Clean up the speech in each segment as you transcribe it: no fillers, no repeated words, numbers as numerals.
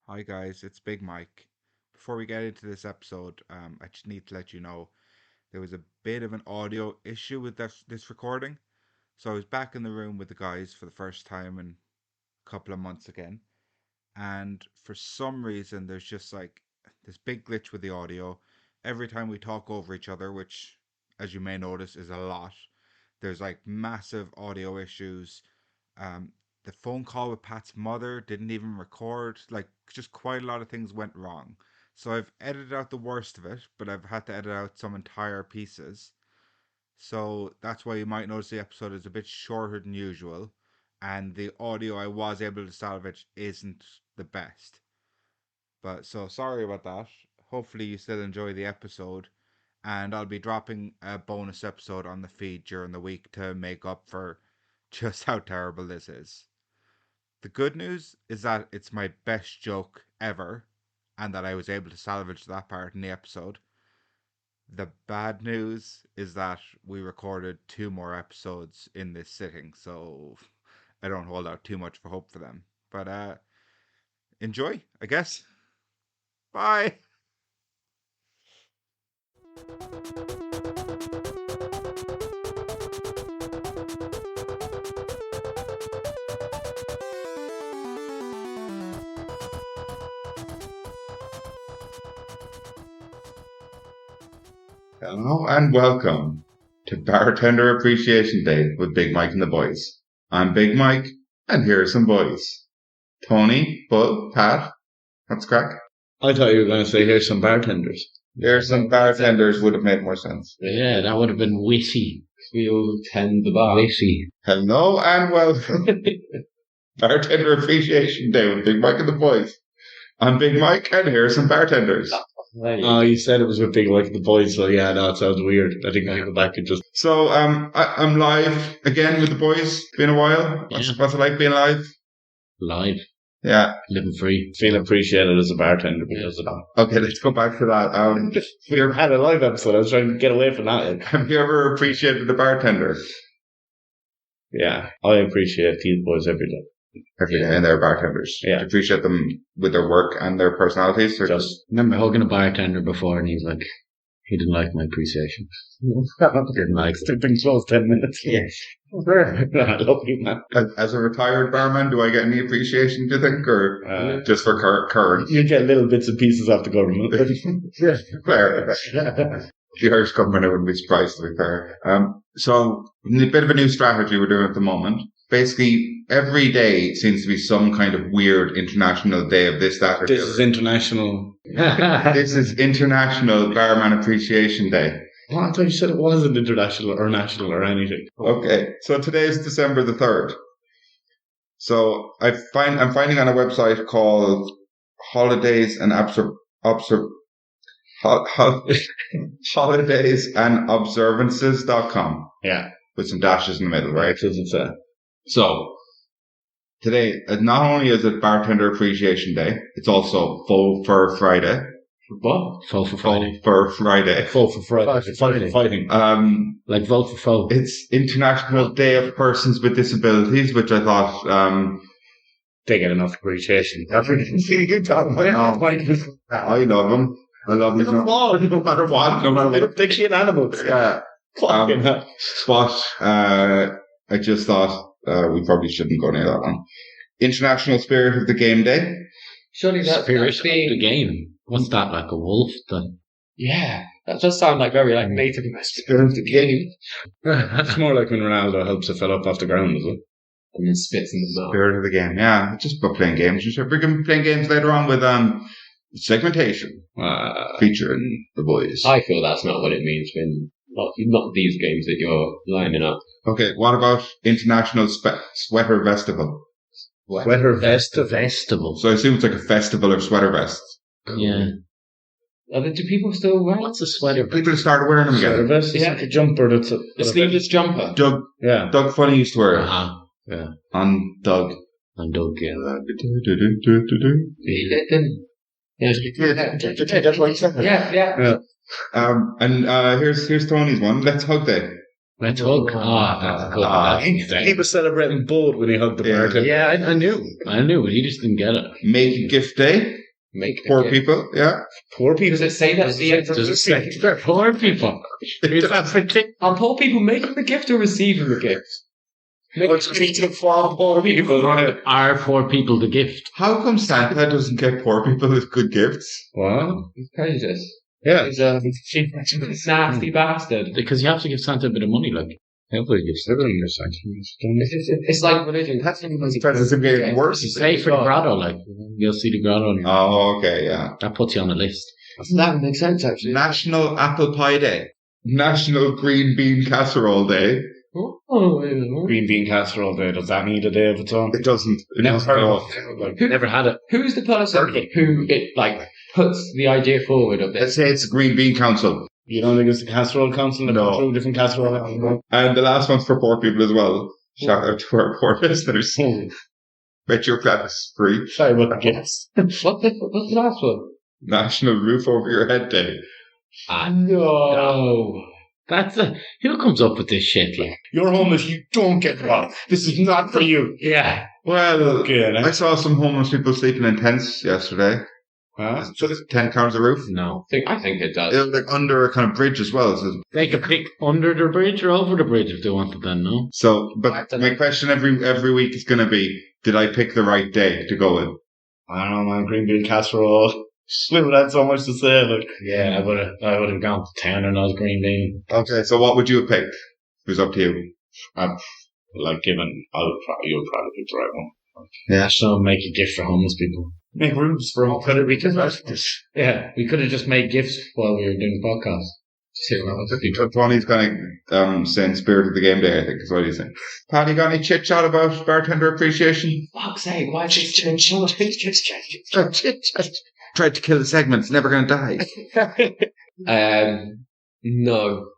Hi guys, it's Big Mike. Before we get into this episode, I just need to let you know there was a bit of an audio issue with this recording. So I was back in the room with the guys for the first time in a couple of months again, and for some reason there's just like this big glitch with the audio. Every time we talk over each other, which as you may notice is a lot, there's like massive audio issues. um, the phone call with Pat's mother didn't even record. Like, just quite a lot of things went wrong. So I've edited out the worst of it, but I've had to edit out some entire pieces. So that's why you might notice the episode is a bit shorter than usual, and the audio I was able to salvage isn't the best. But so sorry about that. Hopefully you still enjoy the episode, and I'll be dropping a bonus episode on the feed during the week to make up for just how terrible this is. The good news is that it's my best joke ever, and that I was able to salvage that part in the episode. The bad news is that we recorded two more episodes in this sitting, so I don't hold out too much for hope for them. But enjoy, I guess. Bye. Hello and welcome to Bartender Appreciation Day with Big Mike and the boys. I'm Big Mike, and here are some boys. Tony, Bud, Pat, what's crack? I thought you were going to say, here's some bartenders. Here's some bartenders would have made more sense. Yeah, that would have been witty. We'll tend the bar. Witty. Hello and welcome. Bartender Appreciation Day with Big Mike and the boys. I'm Big Mike, and here are some bartenders. Oh, you said it was with Big Mike and the boys, so yeah, no, it sounds weird. I think I go back and just... So, I'm live again with the boys. Been a while. What's it like being live? Live. Yeah. Living free. feel appreciated as a bartender because of that. Okay, let's go back to that. We had a live episode. I was trying to get away from that. Have you ever appreciated the bartender? Yeah, I appreciate these boys every day. Every day, and they're bartenders. Yeah. I appreciate them with their work and their personalities. Or Just Remember hugging a bartender before and he's like, he didn't like my appreciation. Didn't like it. It's been close 10 minutes. Yes. I love you, man. as a retired barman, do I get any appreciation, do you think, or just for current? You get little bits and pieces off the government. Fair. The Irish government, I wouldn't be surprised, to be fair. So, a bit of a new strategy we're doing at the moment. Basically, every day seems to be some kind of weird international day of this, that, or This the is other. international. This is International Barman Appreciation Day. Well, I thought you said it wasn't international or national or anything. Okay, so today is December the 3rd. So I'm finding on a website called Holidays and Holidays and Observances.com Yeah. with some dashes in the middle, right? Right, does it say? So today, not only is it Bartender Appreciation Day, it's also Faux Fur Friday. What? Foe for Friday. Faux Fur Friday. Vote for Friday. Fight for Friday. Fighting. Like vote for foe. It's International Day of Persons with Disabilities, which I thought, They get enough appreciation. That's what you talking about. I love them. I love them. No matter what, no matter what. They're cute animals. Yeah. Fucking hell. But I just thought we probably shouldn't go near that one. International Spirit of the Game Day. Surely that Spirit that's of the game. What's that, like a wolf? yeah, that does sound like very like native Spirit of the Game. That's more like when Ronaldo helps a fella up off the ground, is it? and then spits in the mouth. Spirit of the Game. Yeah, just about playing games. We're going to be playing games later on with segmentation featuring the boys. I feel that's not what it means when not these games that you're lining up. Okay, what about International Sweater Festival? Sweater festival. Festival. So I assume it's like a festival of sweater vests. Yeah. Do people still wear What's a sweater? People started wearing them Sweater again. vest is Yeah. like a jumper that's a sleeveless jumper? Yeah. Doug Funny used to wear it Uh-huh. Yeah. on Doug. And Doug, yeah. That's what he said. Yeah. And here's Tony's one. Let's Hug Day. Let's hug. That's good. He was celebrating both when he hugged the Yeah. bartender. Yeah, I knew, but he just didn't get it. Make a gift day. Make Poor gift. people, yeah. Poor people. Does it say that? Does it say they're poor people? Are poor people making the gift or receiving the gift? For poor people. Are poor people the gift? How come Santa doesn't get poor people with good gifts? Wow. He's prejudiced. Yeah. He's a nasty bastard. Because you have to give Santa a bit of money, like. Everybody gives everything your side. It's like religion. That's Presents are getting worse. Pay for the grotto, like. You'll see the grotto. And Oh, okay, yeah. that puts you on the list. That makes sense, actually. National Apple Pie Day. National Green Bean Casserole Day. Oh, Green bean casserole day. Does that need a day of its own? It doesn't. Never heard of it. Never had it. who's the person who puts the idea forward of Let's this? say it's the Green Bean Council. You don't think it's the casserole council? That No. put through different casserole. And the last one's for poor people as well. Shout out to our poor listeners. Bet your clap is free. Sorry about the gifts. What's the last one? National Roof Over Your Head Day. No. That's who comes up with this shit, like? You're homeless. You don't get one. This is not for you. Yeah. Well, Good. I saw some homeless people sleeping in tents yesterday. Huh? So this tent counts a roof. No. I think it does. It was like under a kind of bridge as well. They could pick under the bridge or over the bridge if they wanted, then, no? But my question every week is going to be, did I pick the right day to go in? I don't know, man. Green bean casserole. Slim had so much to say. Like, Yeah, I would have gone to town and I was green bean. Okay, so what would you have picked? It was up to you. like given, you'll probably pick the right one. Yeah. So make a gift for homeless people. Make rooms for all. We could have just made gifts while we were doing the podcast. See what happens. Tony's kind of saying spirit of the game day, I think, is what he's saying. Paddy, got any chit chat about bartender appreciation? Fuck's sake, why did you Tried to kill the segment, it's never going to die. No.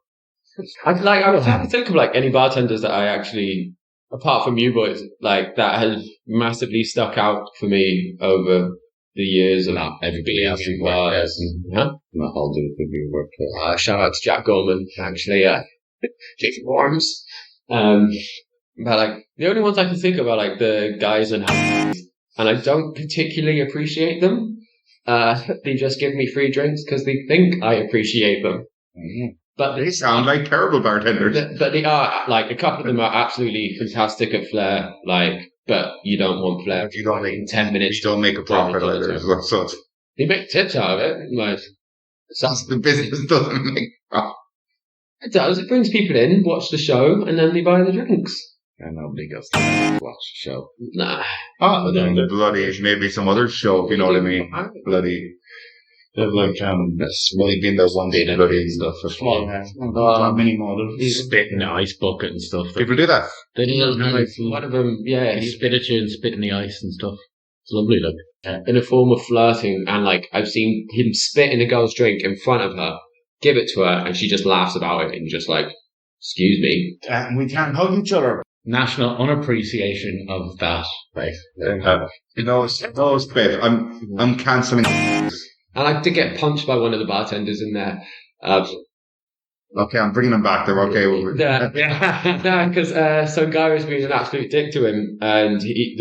I'm trying to think of like any bartenders that I actually, apart from you boys, like that has massively stuck out for me over the years of Everybody being else in in work. bars. Huh? Not all do people you work with. Shout out to Jack Gorman, actually, Jason Worms. But like the only ones I can think of are like the guys and I don't particularly appreciate them. They just give me free drinks because they think I appreciate them. Mm-hmm. But They sound like terrible bartenders. But they are, like, a couple of them are absolutely fantastic at flair, like, but you don't want flair. You don't in 10 minutes. You don't make a profit later. So They make tips out of it, like, the business doesn't make profit. it does. It brings people in, watch the show, and then they buy the drinks. And nobody goes to watch the show. Nah. But then the bloody, maybe some other show, if you know what I mean. Bloody. They've like, That's really been there one day, bloody stuff. mini models. He's spit in the ice bucket and stuff. People do that. They do that. One of them, yeah, He spit at you and spit in the ice and stuff. It's lovely, look. in a form of flirting, and like, I've seen him spit in a girl's drink in front of her, give it to her, and she just laughs about it, and just like, excuse me. And we can't hug each other. National unappreciation of that. Right. Those bit. I'm cancelling. And I did get punched by one of the bartenders in there. Okay, I'm bringing them back. They're okay with it. Yeah, because some guy was being an absolute dick to him, and he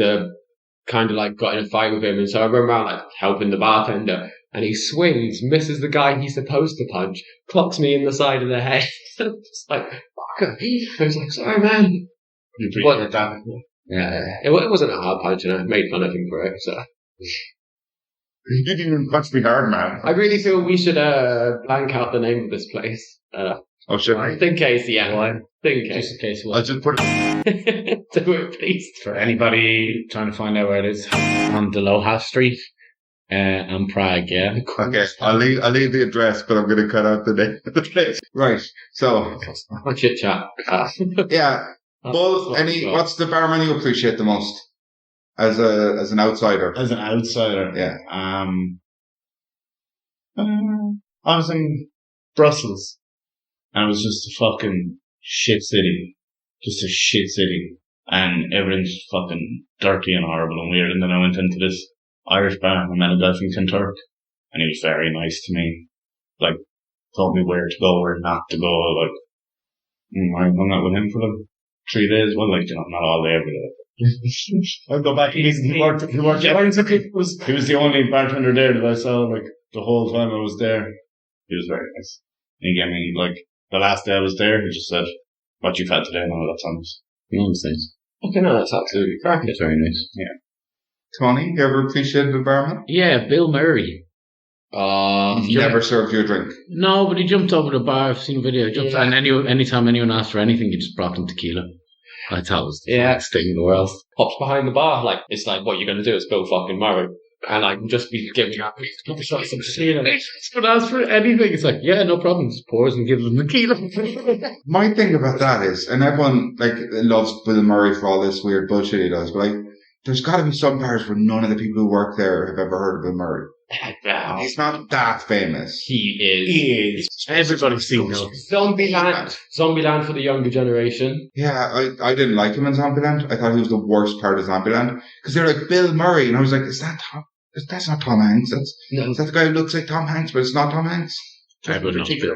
kind of like got in a fight with him, and so I run around like helping the bartender, and he swings, misses the guy he's supposed to punch, clocks me in the side of the head. Just like, fucker. I was like, sorry, man. You appreciate that. Yeah, it wasn't a hard punch, and I made fun of him for it, so. You didn't even punch me hard, man. I really feel we should blank out the name of this place. Oh, shit. In case, yeah. Why? In case. Just in case I'll what? just put it. Do it, please. For anybody trying to find out where it is, on Deloha Street, and Prague, yeah? Okay, I'll leave the address, but I'm going to cut out the name of the place. Right. So, Chit chat. yeah. Well, what's the barman you appreciate the most as an outsider? As an outsider. Yeah. I was in Brussels. And it was just a fucking shit city. Just a shit city. And everything's fucking dirty and horrible and weird. And then I went into this Irish bar and I met a guy from Turk. And he was very nice to me. Like, told me where to go, where not to go. Like, I hung out with him for like 3 days. Well, like, not all day, every day. I'll go back. He worked he was the only bartender there that I saw, like, the whole time I was there. He was very nice. He gave me, like, the last day I was there, he just said, what you've had today, no, that's honest. Nonsense. Okay, no, that's absolutely cracking. It's very nice. Tony, you ever appreciated a barman? Yeah, Bill Murray. He's never served you a drink. No, but he jumped over the bar. I've seen a video. He jumped, and anytime anyone asked for anything, he just brought them tequila. I thought it was the funniest thing in the world. Pops behind the bar, like, it's like, what you're going to do is Bill fucking Murray. And I can just be giving you shots of tequila. But ask for anything, it's like, yeah, no problem. Just pours and gives them tequila. My thing about that is, and everyone like loves Bill Murray for all this weird bullshit he does, but like, there's got to be some bars where none of the people who work there have ever heard of Bill Murray. He's not that famous. He is. Everybody's seen him. Zombieland for the younger generation. Yeah, I didn't like him in Zombieland. I thought he was the worst part of Zombieland. Because they're like, Bill Murray. And I was like, that's not Tom Hanks. That's the guy who looks like Tom Hanks, but it's not Tom Hanks. Everybody.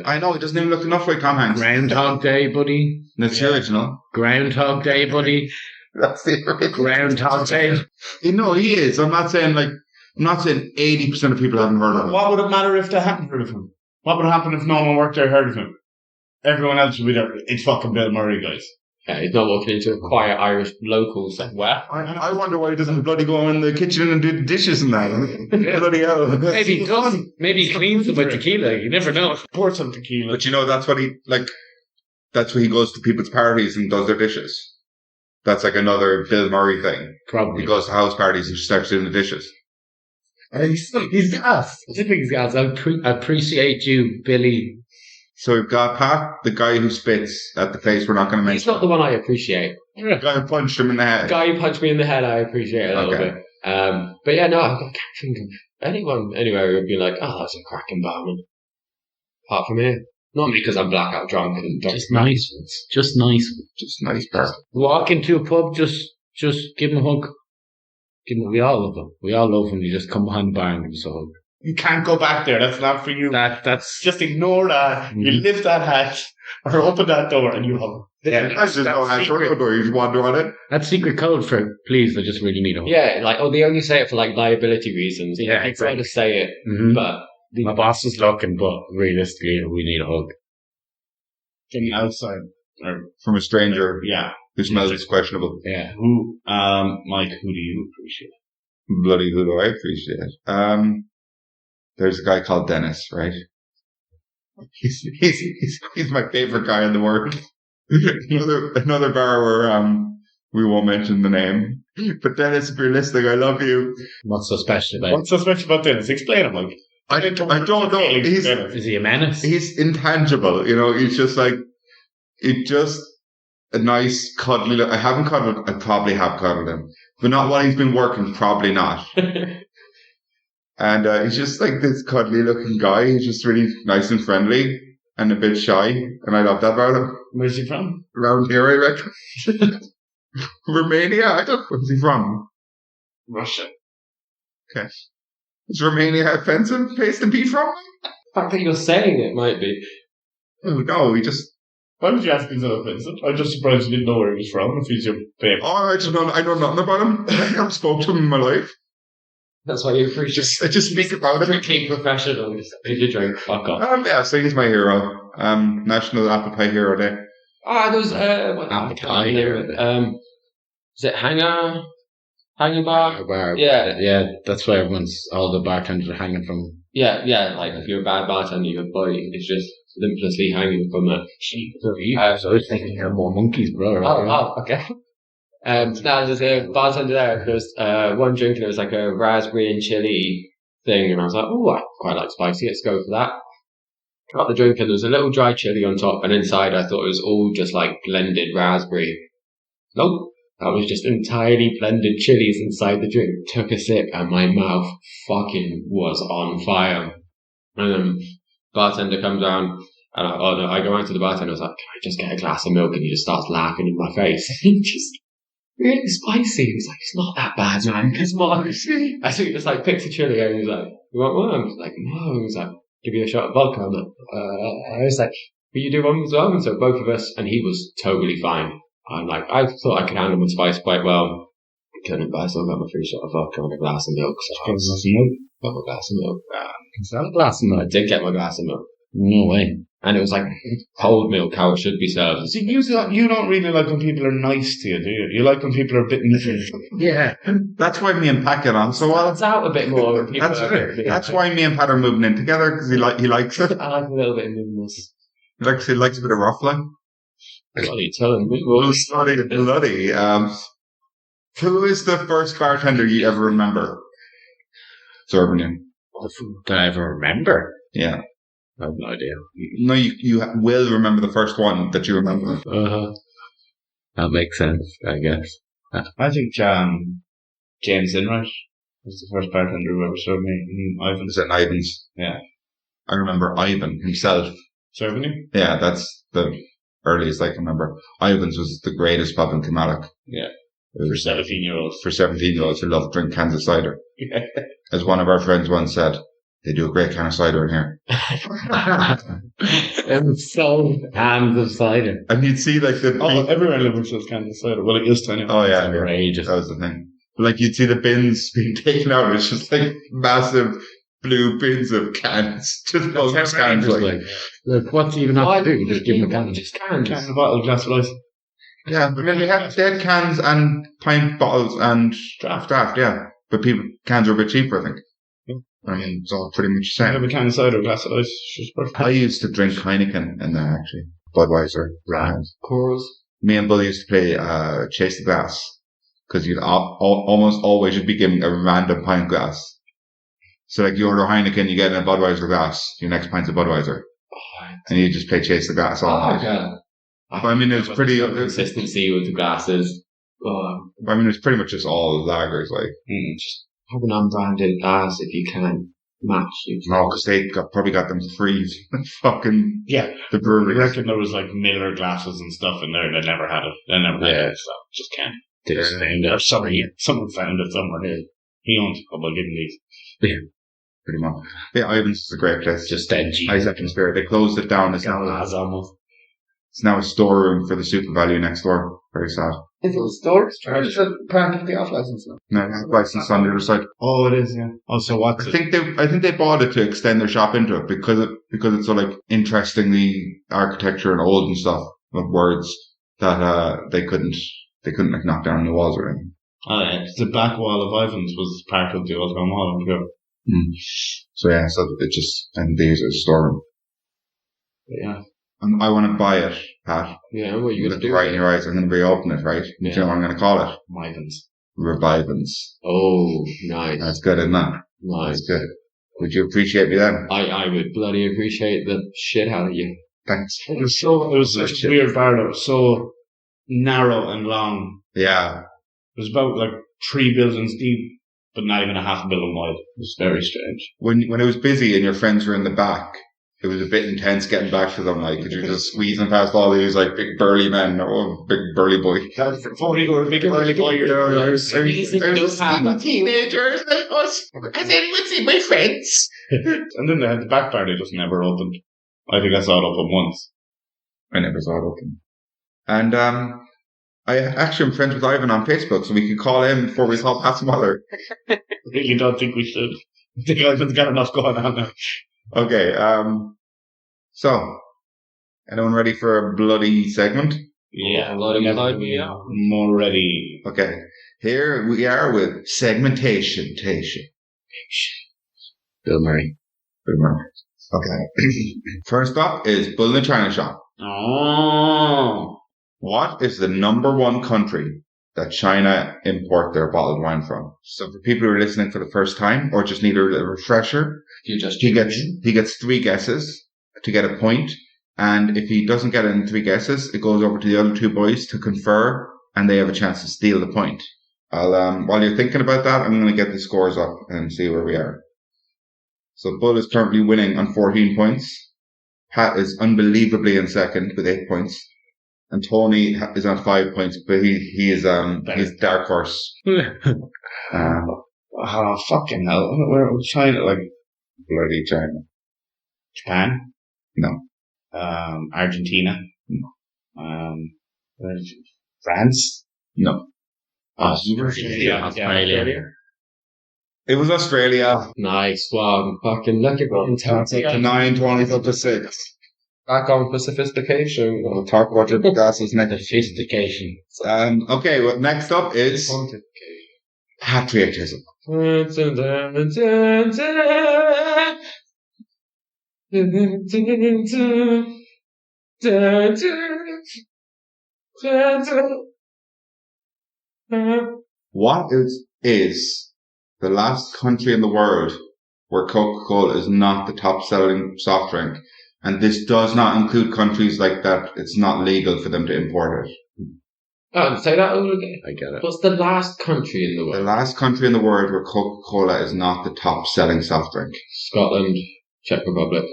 I know, he doesn't even look enough like Tom Hanks. Groundhog Day, buddy. That's the original. Groundhog Day, buddy. That's the original. Groundhog Day. You know, he is. I'm not saying 80% of people haven't heard of him. What would it matter if they hadn't heard of him? What would happen if no one worked there heard of him? Everyone else would be there. It's fucking Bill Murray, guys. Yeah, he's not walking into a quiet Irish local somewhere. I wonder why he doesn't bloody go in the kitchen and do the dishes and that. Bloody hell. Maybe he does. Maybe he cleans them with tequila. You never know. Pour some tequila. But you know, that's what he goes to people's parties and does their dishes. That's like another Bill Murray thing. Probably. He goes to house parties and starts doing the dishes. He's gas. I think he's gas. I appreciate you, Billy. So we've got Pat, the guy who spits at the place we're not going to mention. He's not the one I appreciate. The guy who punched him in the head. The guy who punched me in the head, I appreciate a little bit. But yeah, no, I can't think of anyone anywhere who would be like, oh, that's a cracking barman. Apart from here. Not because I'm blackout drunk and don't. Just nice ones. Just nice person. Walk into a pub, just give him a hug. We all love them. We all love when you just come behind the bar and give us a hug. You can't go back there. That's not for you. That's just ignore that. You lift that hatch or open that door and you hug. Yeah, that's just no hatch or door. You just wander on it. That's secret code for please. I just really need a hug. Yeah, they only say it for liability reasons. Yeah, they exactly. try to say it, but my boss is looking. But realistically, we need a hug. From the outside or from a stranger. Yeah, who smells questionable. Yeah. Who, Mike? Who do you appreciate? Bloody who do I appreciate? There's a guy called Dennis, right? He's my favorite guy in the world. another bar where we won't mention the name. But Dennis, if you're listening, I love you. What's so special about Dennis? Explain him, Mike. I don't know. Is he a menace? He's intangible. You know, he's just like a nice cuddly. I haven't cuddled. I probably have cuddled him, but not while he's been working. Probably not. And he's just like this cuddly looking guy. He's just really nice and friendly and a bit shy. And I love that about him. Where's he from? Around here, I reckon. Romania? I don't know. Where's he from? Russia. Okay. Is Romania offensive place to be from? The fact that you're saying it might be. Oh, no, why would you ask him so offensive? I'm just surprised you didn't know where he was from if he's your babe. Oh, I know nothing about him. I never spoke to him in my life. That's why you appreciate I just speak about him. Drinking professional. Just need to drink. Fuck off. Yeah, so he's my hero. National Apple Pie Hero Day. There was Apple Pie Hero. Is it Hanger Bar? Yeah, that's where all the bartenders are hanging from. Yeah, if you're a bad bartender, your body is just limplessly hanging from it. I was thinking you have more monkeys, bro. Oh, okay. Now there's a bartender there. There's one drink and it was like a raspberry and chili thing, and I was like, oh, I quite like spicy. Let's go for that. Got the drink and there was a little dry chili on top, and inside I thought it was all just like blended raspberry. Nope. That was just entirely blended chilies inside the drink. Took a sip and my mouth fucking was on fire. And then bartender comes down and I go around to the bartender. I was like, can I just get a glass of milk? And he just starts laughing in my face. He just really spicy. He was like, it's not that bad, man. It's more. I think he just like picks a chili and he's like, you want one? I was like, no. He was like, give you a shot of vodka. I was like, you do one as well? And so both of us, and he was totally fine. I'm like, I thought I could handle my spice quite well. Couldn't, but I still got my free shot of vodka and a glass of milk. So I got my glass of milk. Is that a glass of I milk? did get my glass of milk. No way. And it was like cold milk, how it should be served. See, you don't really like when people are nice to you, do you? You like when people are a bit mean. Yeah. That's why me and Pat get on so well. It's out a bit more when people That's why me and Pat are moving in together, because he likes it. I like a little bit of moodiness. He likes a bit of ruffling. Bloody telling me. Bloody. Who is the first bartender you ever remember serving you? Did I ever remember? Yeah. I have no idea. No, you will remember the first one that you remember. That makes sense, I guess. I think James Inright was the first bartender who ever served me. Ivan. Is it Ivan's? Yeah. I remember Ivan himself. Serving you? Yeah, that's the earliest I can remember. Ivan's was the greatest pub in Kilmallock. Yeah. It For was 17-year-olds. for 17-year-olds who love to drink cans of cider. As one of our friends once said, they do a great can of cider in here. And so cans of cider. And you'd see like the Everywhere in Liverpool sells cans of cider. Well, it used to anyway. oh yeah, Outrageous. that was the thing. Like you'd see the bins being taken out. It's just like massive blue bins of cans, just bonus cans. Like, Look, what's he even have to do? Just give him a can. Just cans. Can of bottle, glass of ice. yeah, but then they had cans and pint bottles and draft. Yeah, but cans are a bit cheaper, I think. I mean, it's all pretty much the Have same. a can of cider, glass of ice. It's perfect. I used to drink Heineken in there actually. Budweiser. Right. Cores. Me and Bill used to play Chase the Glass because you'd almost always you'd be given a random pint glass. So like you order Heineken, you get in a Budweiser glass. Your next pint's a Budweiser, and you just play Chase the Glass all night. God. But I mean, it was pretty. Consistency with the glasses. I mean, it's pretty much just all lagers, like. Just have an unbranded glass if you can match. No, because they probably got them free. Fucking Yeah. the I breweries. reckon there was like Miller glasses and stuff in there. They never had it. They never had it. So just can't. They just named it. Or someone found it somewhere here. He owns a couple of given these. Pretty much. Yeah, Ivan's is a great place. Just edgy. Isaac and Spirit. They closed it down. It's now a storeroom for the Super Value next door. Very sad. Is it a store? It's a part of the off license now. No, it's licensed on the other side. Oh, it is, yeah. Oh, so what's I it? think they bought it to extend their shop into it because it's so like interestingly architecture and old and stuff of words that they couldn't like knock down the walls or anything. Oh, yeah. The back wall of Ivan's was part of the old Home Hall. So yeah, so it just and they use it as a storeroom. Yeah. And I want to buy it, Pat. Yeah, what are you going Look to do? right in your eyes. I'm going to reopen it, right? Yeah. Do you know what I'm going to call it? Ivan's. Revivance. Oh, nice. That's good, isn't that? Nice. That's good. Would you appreciate me then? I would bloody appreciate the shit out of you. Thanks. It was such a weird bar though. So narrow and long. Yeah. It was about like 3 buildings deep, but not even a half a building wide. It was very strange. When it was busy and your friends were in the back, it was a bit intense getting back to them, like, because you're just squeezing past all these, like, big burly men, or big burly boy. Before you were a big burly boy, Teenagers like us. Has anyone seen my friends? and then they had the back bar, they just never opened. I think I saw it open once. I never saw it open. And, I actually am friends with Ivan on Facebook, so we could call him before we call Pat Smaller. Really don't think we should. I think Ivan's got enough going on now. Okay, so, anyone ready for a bloody segment? Yeah, bloody never light been me up. more ready. Okay, here we are with segmentation. Bill Murray. Okay. First up is Bull in the China Shop. Oh. What is the number one country that China import their bottled wine from? So for people who are listening for the first time or just need a refresher, You just he gets 3 guesses to get a point, and if he doesn't get in 3 guesses, it goes over to the other 2 boys to confer, and they have a chance to steal the point. I'll while you're thinking about that, I'm going to get the scores up and see where we are. So Bull is currently winning on 14 points. Pat is unbelievably in second with 8 points. And Tony is on 5 points, but he's dark horse. Oh, fucking hell. Where was China? Like, Bloody China. Japan? No. Argentina. France. No. Australia. It was Australia. Nice one. Fucking look at what intelligent. 9 20 up to 6. Back on for sophistication. We'll talk about your glasses next. Sophistication. Okay, well, next up is patriotism. What is the last country in the world where Coca-Cola is not the top selling soft drink? And this does not include countries like that. It's not legal for them to import it. Oh, say that over again. I get it. What's the last country in the The world? last country in the world where Coca-Cola is not the top selling soft drink. Scotland, Czech Republic.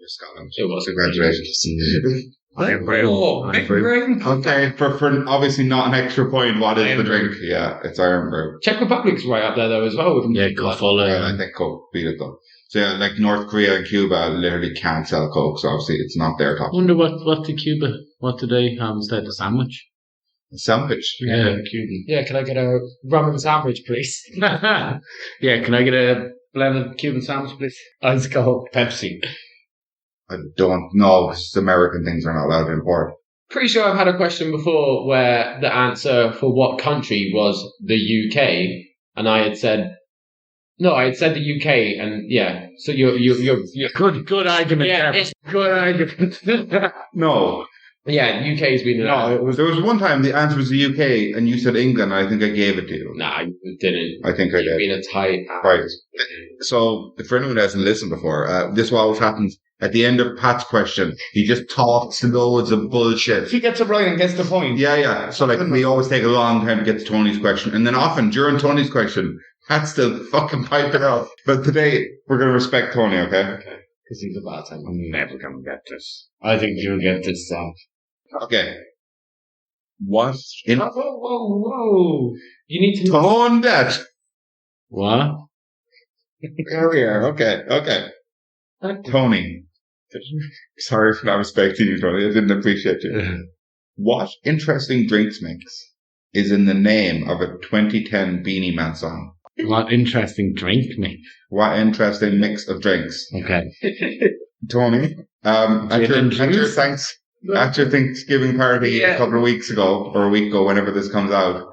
Scotland. It was. Congratulations. Oh, big ring. Okay, for obviously not an extra point, what is the drink? Yeah, it's Iron Brew. Czech Republic's right up there though as well. Yeah, Coca-Cola. I think Coke beat it though. So yeah, like North Korea and Cuba literally can't sell Coke, so obviously it's not their top. I wonder what do they have instead of sandwich? Sandwich. Yeah. Yeah, can I get a rum and sandwich, please? Yeah, can I get a blended Cuban sandwich, please? Ice cold. Pepsi. I don't know, because American things are not allowed to import. Pretty sure I've had a question before where the answer for what country was the UK, and I had said the UK, and yeah. So you're Good argument. Yeah, there. Good argument. No. yeah. UK's been No, there was one time the answer was the UK, and you said England, and I think I gave it to you. Nah, you didn't. I think I You've did. been a tight. Right. So, for anyone who hasn't listened before, this always happens. At the end of Pat's question, he just talks loads of bullshit. He gets it right and gets the point. Yeah. So, like, we always take a long time to get to Tony's question. And then often, during Tony's question, Pat's still fucking piping out. But today, we're going to respect Tony, okay? Okay. Because he's a bartender. I'm never gonna get this. I think you'll get this song. Okay. What? In Whoa. You need to. Tone that. What? There we are. Okay. Tony. Sorry for not respecting you, Tony. I didn't appreciate you. What interesting drinks mix is in the name of a 2010 Beanie Man song? What interesting drink mix. What interesting mix of drinks? Okay. Tony, at your Thanksgiving party a couple of weeks ago, or a week ago, whenever this comes out,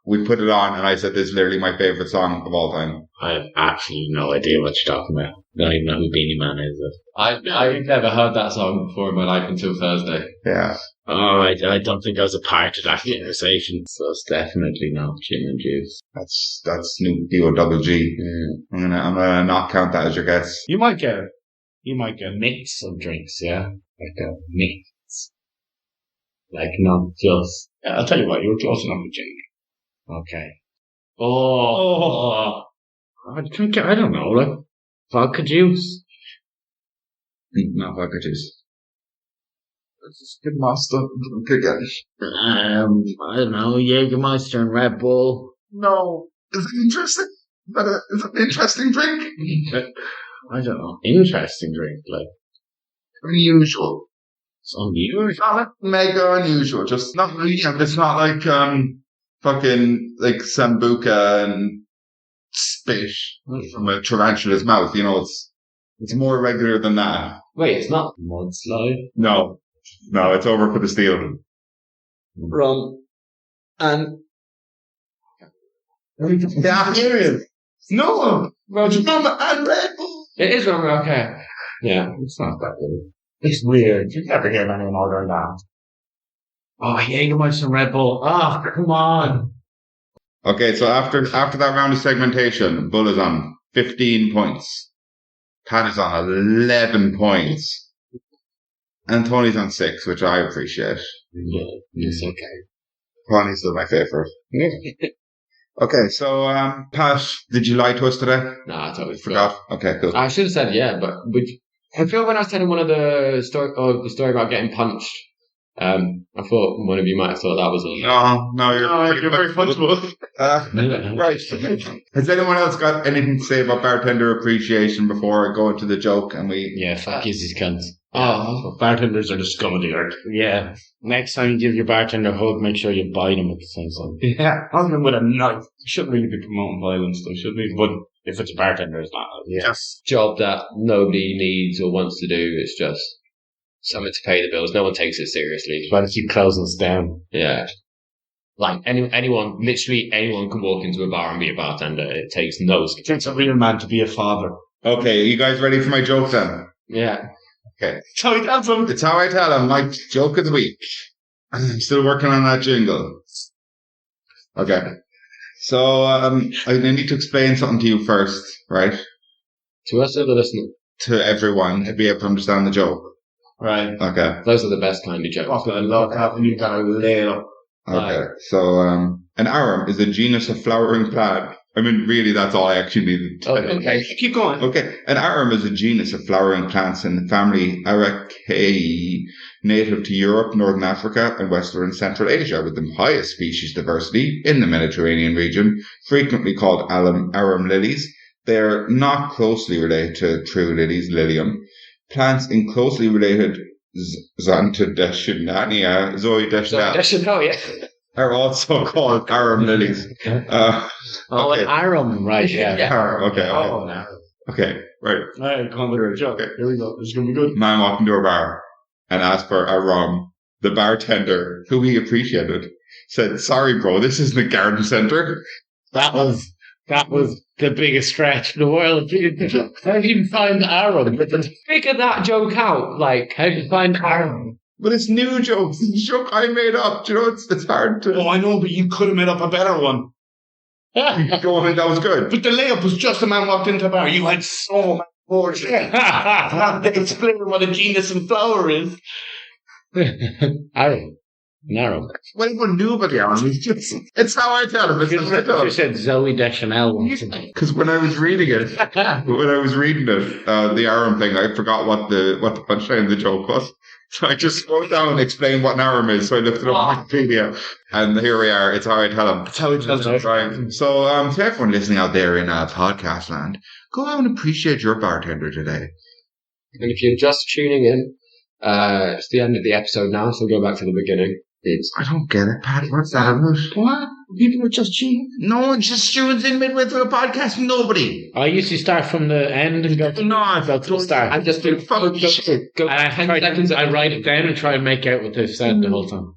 we put it on, and I said, this is literally my favorite song of all time. I have absolutely no idea what you're talking about. I don't even know who Beanie Man is. I've never heard that song before in my life until Thursday. Yeah. Oh, I don't think I was a part of that conversation. So it's definitely not gin and juice. That's Snoop D-O double G. Yeah. I'm gonna not count that as your guess. You might get a mix of drinks, yeah? Like a mix. Like not just... I'll tell you what, you were close enough with gin. Okay. Oh. I don't know, like vodka juice. Not vodka juice. It's just good master. Good guy. I don't know, Jägermeister and Red Bull. No. Is it interesting? Is it an interesting drink? I don't know. Interesting drink, like Unusual. it's unusual. Not mega unusual. Just not really. It's not like fucking like sambuca and spit from a tarantula's mouth. You know, it's more regular than that. Wait, it's not Mudslide. No, it's over for the steal. rum and Yeah, serious. No, rum and Red Bull. it is rum. Okay. Yeah, It's not that good. It's weird. You never hear anyone ordering that. Oh, Jägermeister and Red Bull. Oh, come on. Okay, so after that round of segmentation, Bull is on 15 points. Pat is on 11 points. And Tony's on 6, which I appreciate. yeah, it's okay. Tony's still my favourite. Okay, so, Pat, did you lie to us today? Nah, I totally forgot. Okay, cool. I should have said yeah, but I feel when I was telling one of the story about getting punched, I thought one of you might have thought that was all. No, you're very punchable. Right. Has anyone else got anything to say about bartender appreciation before I go into the joke and we... Yeah, fuck his cunts. Oh, bartenders are the scum of the earth. Yeah. Next time you give your bartender a hug, make sure you bite him at the same time. Yeah, hug them with a knife. Shouldn't really be promoting violence, though, should we? But if it's a bartender, it's not. Yeah. Just Job that nobody needs or wants to do. It's just something to pay the bills. No one takes it seriously. Try to keep closing us down. Yeah. Like anyone, literally anyone can walk into a bar and be a bartender. It takes no skill. it takes a real man to be a father. Okay, you guys ready for my joke then? Yeah. So he tells him. It's how I tell him, my joke of the week. I'm still working on that jingle. Okay. So, I need to explain something to you first, right? To us or the listener, To everyone to be able to understand the joke. Right. Okay. those are the best kind of jokes. Fucking I love that when you gotta lay it up. Okay. So, an arum is a genus of flowering plant. I mean, really, that's all I actually needed. Okay. Keep going. Okay. An arum is a genus of flowering plants in the family Araceae, native to Europe, Northern Africa, and Western and Central Asia, with the highest species diversity in the Mediterranean region, frequently called arum lilies. They are not closely related to true lilies, Lilium. Plants in closely related Zoedeschania are also called arum lilies. Oh, Okay. an arum, right, yeah. Okay. Oh, no. Okay. Right. Alright, come with a joke. Okay. Here we go. This is gonna be good. Man walked into a bar and asked for a rum. The bartender, who he appreciated, said, "Sorry, bro, this isn't a garden centre." That was the biggest stretch in the world. How did you find arum? Figure that joke out. Like, How did you find arum? But it's new jokes. It's a joke I made up. Do you know, it's hard to Oh, I know, but you could have made up a better one. go on. That was good. But the layup was just a man walked into a bar. You had so much words. They explain what a genus and flower is. Arum. An arum. Well, everyone knew about the arum. It's how I tell him. It's how I tell You him. said Zoe Deschanel once. Because when I was reading it, the arum thing, I forgot what the punchline of the joke was. So I just wrote down and explained what an arum is. So I looked it up on Wikipedia, and here we are. It's how I tell him. That's how he tells it. Right. So, to everyone listening out there in podcast land, go out and appreciate your bartender today. and if you're just tuning in, it's the end of the episode now, so go back to the beginning. It's I don't get it, Pat. What's that about? What? People are just cheating. No one just tunes in midway through a podcast. Nobody. I used to start from the end and go to the start. I'm just doing Fucking shit. go And I write it down and try and make out what they've said the whole time.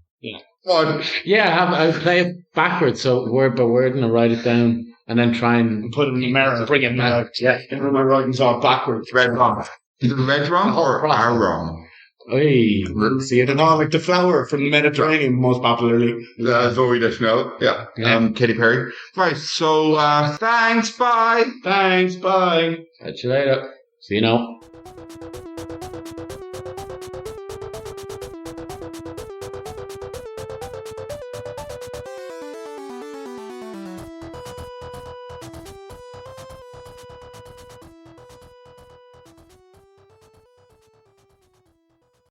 What? Yeah, I play it backwards, so word by word, and I write it down, and then try and Put it in the mirror. bring it back. Yeah. Every my writing's all backwards. Red wrong. Is it red wrong or Wrong. our wrong? Hey, see it? No, like the flower from the Mediterranean, most popularly. Zoe Deschanel. Yeah. Yeah. Katy Perry. Right. So, thanks. Bye. Thanks, bye. catch you later. See you now.